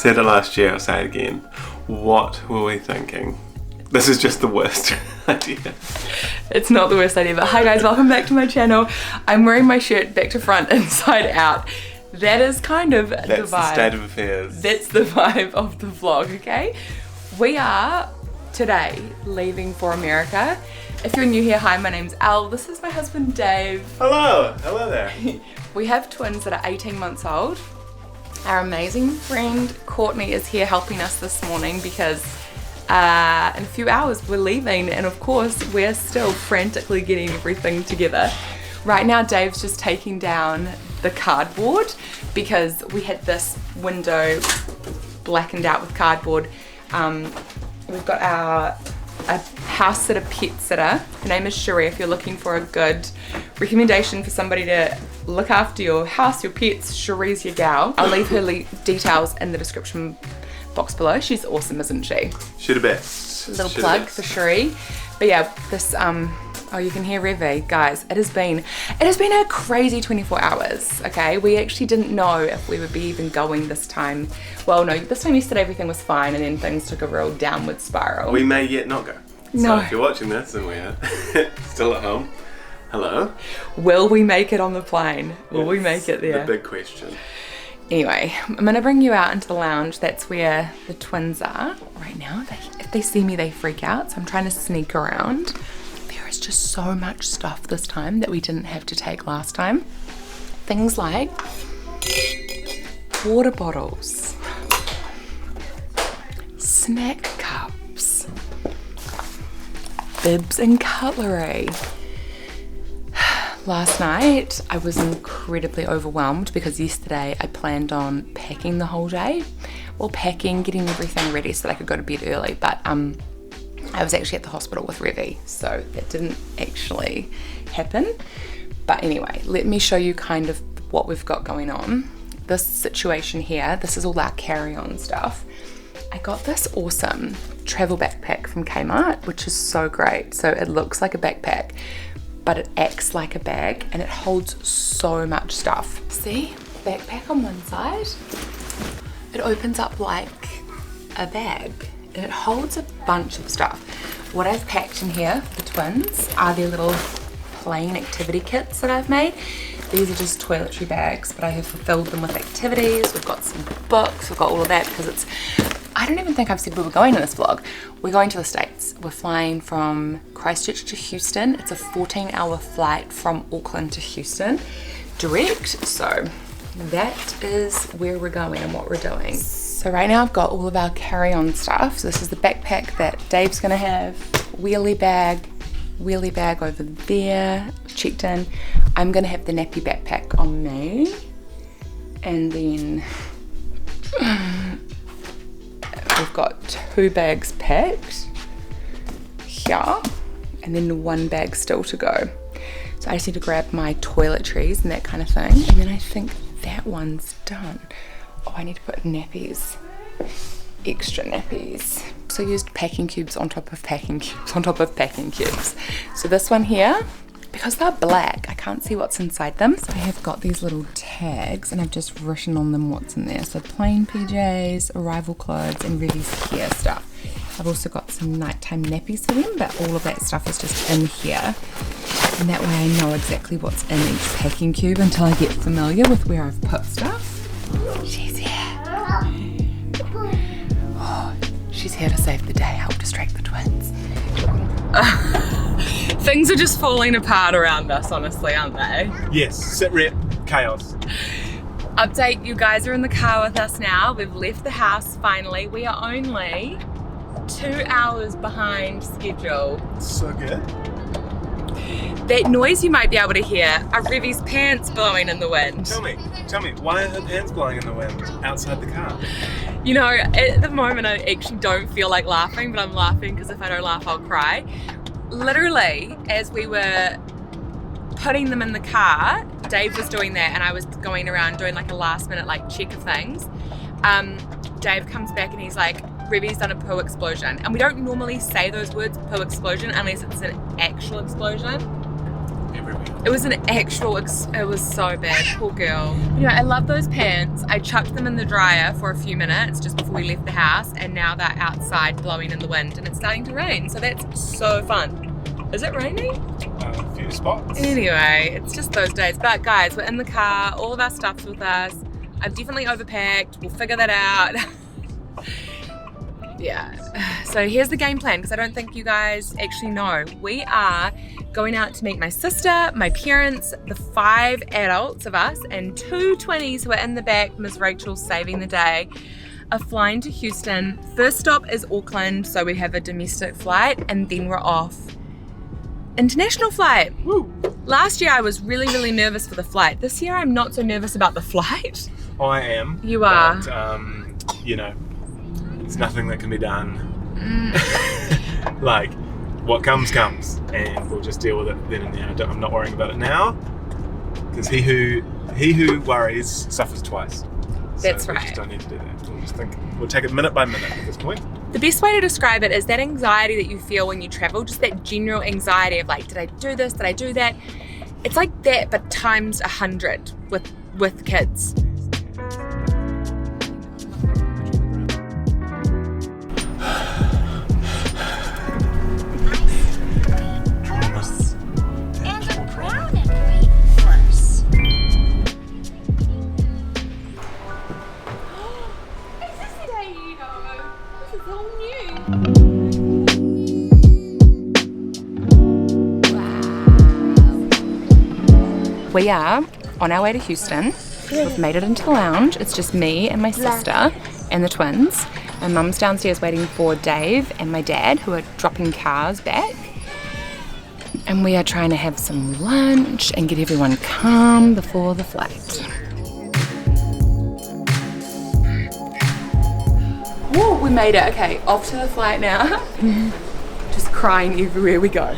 said it last year, I'll say it again. What were we thinking? This is just the worst idea. It's not the worst idea, but hi guys, welcome back to my channel. I'm wearing my shirt back to front, inside out. That is kind of the vibe. That's the state of affairs. That's the vibe of the vlog, okay? We are today leaving for America. If you're new here, hi, my name's Elle. This is my husband, Dave. Hello there. We have twins that are 18 months old. Our amazing friend Courtney is here helping us this morning because in a few hours we're leaving, and of course we're still frantically getting everything together. Right now Dave's just taking down the cardboard because we had this window blackened out with cardboard. We've got a house sitter, pet sitter. Her name is Cherie. If you're looking for a good recommendation for somebody to look after your house, your pets, Cherie's your gal. I'll leave her details in the description box below. She's awesome, isn't she? She's the best. Little plug for Cherie. But yeah, this oh, you can hear Revy, guys. It has been a crazy 24 hours. Okay, we actually didn't know if we would be even going this time. Well, no, this time yesterday everything was fine, and then things took a real downward spiral. We may yet not go. No. So if you're watching this and we're still at home, hello. Will we make it on the plane? Will we make it there? The big question. Anyway, I'm gonna bring you out into the lounge. That's where the twins are right now. If they see me, they freak out, so I'm trying to sneak around. There is just so much stuff this time that we didn't have to take last time. Things like water bottles, snack cups, bibs and cutlery. Last night I was incredibly overwhelmed because yesterday I planned on packing the whole day. Well, packing, getting everything ready so that I could go to bed early, but I was actually at the hospital with Revy, so that didn't actually happen. But anyway, let me show you kind of what we've got going on. This situation here, this is all our carry-on stuff. I got this awesome travel backpack from Kmart, which is so great. So it looks like a backpack, but it acts like a bag and it holds so much stuff. See, backpack on one side, it opens up like a bag and it holds a bunch of stuff. What I've packed in here for the twins are their little plain activity kits that I've made. These are just toiletry bags, but I have filled them with activities. We've got some books, we've got all of that because I don't even think I've said we were going in this vlog. We're going to the States. We're flying from Christchurch to Houston. It's a 14-hour flight from Auckland to Houston, direct. So that is where we're going and what we're doing. So right now I've got all of our carry-on stuff. So this is the backpack that Dave's gonna have, wheelie bag over there, checked in. I'm gonna have the nappy backpack on me. And then we've got 2 bags packed here, and then 1 bag still to go. So I just need to grab my toiletries and that kind of thing. And then I think that one's done. Oh, I need to put nappies, extra nappies. So I used packing cubes on top of packing cubes on top of packing cubes. So this one here, because they're black, I can't see what's inside them. So I have got these little tags and I've just written on them what's in there. So plain PJs, arrival clothes, and Revy's care stuff. I've also got some nighttime nappies for them, but all of that stuff is just in here. And that way I know exactly what's in each packing cube until I get familiar with where I've put stuff. She's here. Oh, she's here to save the day, help distract the twins. Things are just falling apart around us, honestly, aren't they? Yes, sit rep, chaos. Update, you guys are in the car with us now. We've left the house finally. We are only 2 hours behind schedule. So good. That noise you might be able to hear are Revy's pants blowing in the wind. Tell me, why are her pants blowing in the wind outside the car? You know, at the moment I actually don't feel like laughing, but I'm laughing because if I don't laugh, I'll cry. Literally, as we were putting them in the car, Dave was doing that and I was going around doing like a last minute like check of things. Dave comes back and he's like, Revy's done a poo explosion. And we don't normally say those words, poo explosion, unless it's an actual explosion. everywhere. It was an actual, it was so bad, poor girl. You know, I love those pants. I chucked them in the dryer for a few minutes just before we left the house, and now they're outside blowing in the wind and it's starting to rain, so that's so fun. Is it raining? A few spots. Anyway, it's just those days. But guys, we're in the car, all of our stuff's with us. I've definitely overpacked, we'll figure that out. Yeah, so here's the game plan, because I don't think you guys actually know. We are going out to meet my sister, my parents, the 5 adults of us, and 2 20s who are in the back. Ms. Rachel's saving the day, are flying to Houston. First stop is Auckland, so we have a domestic flight, and then we're off. International flight. Woo. Last year I was really, really nervous for the flight. This year I'm not so nervous about the flight. I am. You are. But, you know, it's nothing that can be done. Like, what comes, and we'll just deal with it then and there. I'm not worrying about it now, because he who worries suffers twice. That's so right. We just don't need to do that. We'll take it minute by minute at this point. The best way to describe it is that anxiety that you feel when you travel, just that general anxiety of like, did I do this? Did I do that? It's like that, but times 100 with kids. We are on our way to Houston. We've made it into the lounge. It's just me and my sister and the twins. My mum's downstairs waiting for Dave and my dad, who are dropping cars back. And we are trying to have some lunch and get everyone calm before the flight. Woo, we made it. Okay, off to the flight now. Just crying everywhere we go.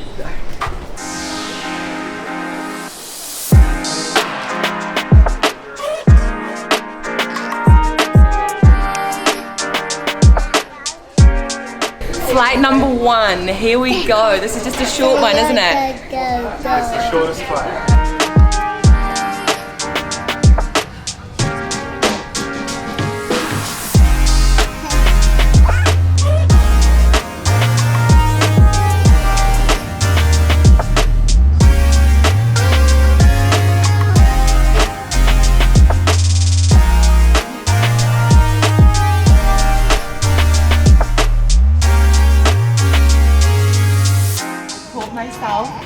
Flight number 1, here we go. This is just a short one, isn't it? It's the shortest flight.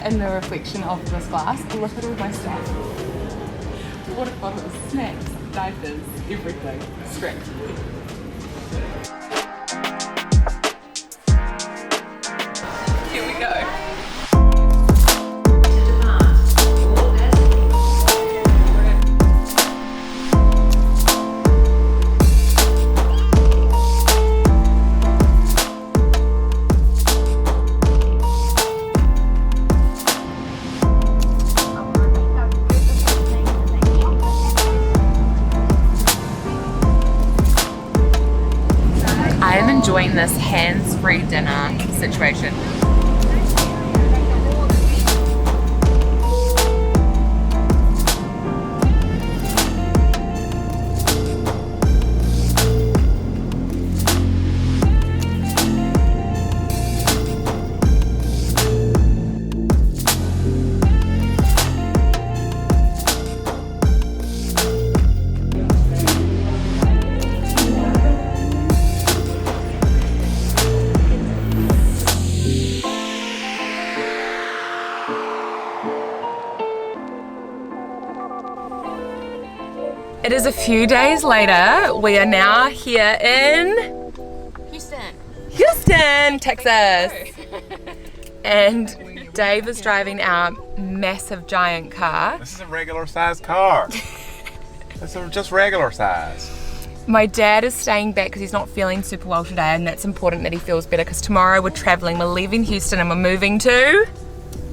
In the reflection of this glass, look at all my stuff. Water bottles, snacks, diapers, everything. Strapped. Here we go. Enjoying this hands-free dinner situation. It is a few days later. We are now here in Houston, Texas. And Dave is driving our massive giant car. This is a regular sized car. It's just regular size. My dad is staying back because he's not feeling super well today, and that's important that he feels better because tomorrow we're traveling. We're leaving Houston and we're moving to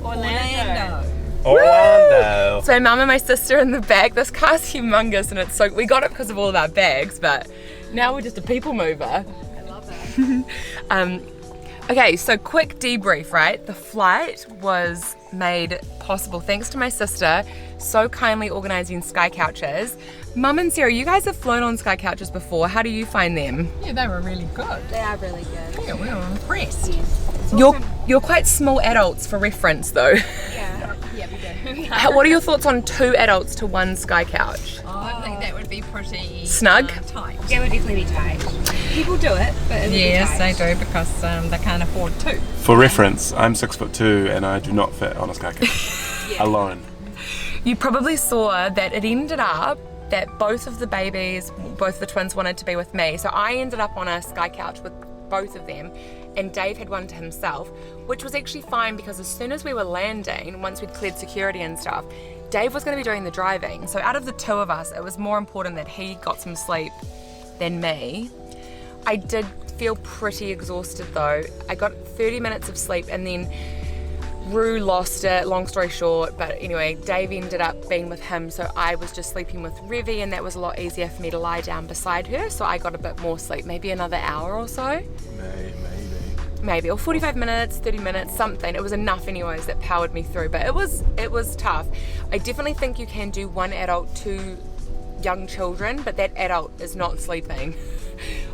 Orlando. Orlando. So my mum and my sister in the back. This car's humongous, and it's so we got it because of all of our bags, but now we're just a people mover. I love that. Okay, so quick debrief, right? The flight was made possible thanks to my sister so kindly organising Sky Couches. Mum and Sarah, you guys have flown on Sky Couches before. How do you find them? Yeah, they were really good. They are really good. Yeah, we were impressed. You're quite small adults for reference though. Yeah, we do. What are your thoughts on 2 adults to 1 Sky Couch? I think that would be pretty Snug? tight. It would definitely be tight. People do it, but it would Yes, be they tight. do because they can't afford 2. For reference, I'm 6'2" and I do not fit on a Sky Couch alone. You probably saw that it ended up that both of the babies, both the twins wanted to be with me. So I ended up on a Sky Couch with both of them and Dave had one to himself, which was actually fine because as soon as we were landing, once we'd cleared security and stuff, Dave was going to be doing the driving. So out of the 2 of us, it was more important that he got some sleep than me. I did feel pretty exhausted though. I got 30 minutes of sleep and then Rue lost it, long story short, but anyway, Dave ended up being with him, so I was just sleeping with Revy and that was a lot easier for me to lie down beside her, so I got a bit more sleep, maybe another hour or so. Maybe, or 45 minutes, 30 minutes, something. It was enough anyways that powered me through, but it was tough. I definitely think you can do 1 adult, 2 young children, but that adult is not sleeping.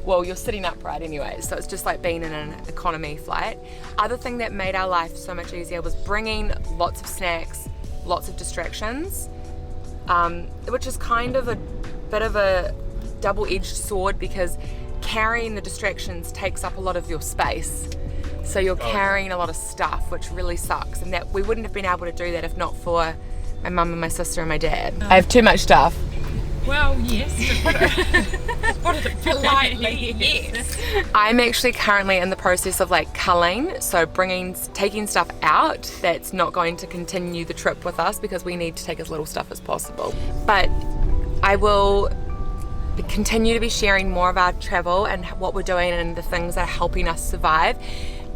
Well, you're sitting upright anyway, so it's just like being in an economy flight. Other thing that made our life so much easier was bringing lots of snacks, lots of distractions, which is kind of a bit of a double-edged sword because carrying the distractions takes up a lot of your space. So you're carrying a lot of stuff, which really sucks, and that we wouldn't have been able to do that if not for my mum and my sister and my dad. I have too much stuff. Well, yes, to put it politely, yes. I'm actually currently in the process of like culling, so taking stuff out that's not going to continue the trip with us because we need to take as little stuff as possible. But I will continue to be sharing more of our travel and what we're doing and the things that are helping us survive.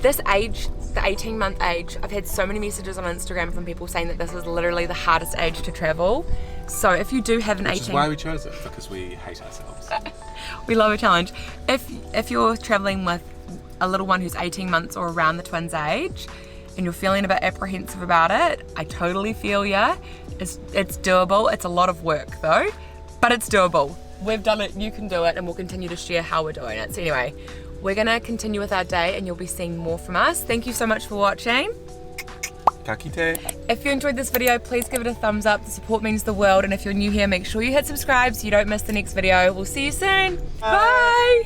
This age, the 18-month age, I've had so many messages on Instagram from people saying that this is literally the hardest age to travel. So if you do have an 18... Which is why we chose it, because we hate ourselves. We love a challenge. If you're traveling with a little one who's 18 months or around the twins' age and you're feeling a bit apprehensive about it, I totally feel ya. It's doable. It's a lot of work though, but it's doable. We've done it, you can do it, and we'll continue to share how we're doing it. So anyway, we're gonna continue with our day and you'll be seeing more from us. Thank you so much for watching. Ka kite. If you enjoyed this video, please give it a thumbs up. The support means the world. And if you're new here, make sure you hit subscribe so you don't miss the next video. We'll see you soon. Bye.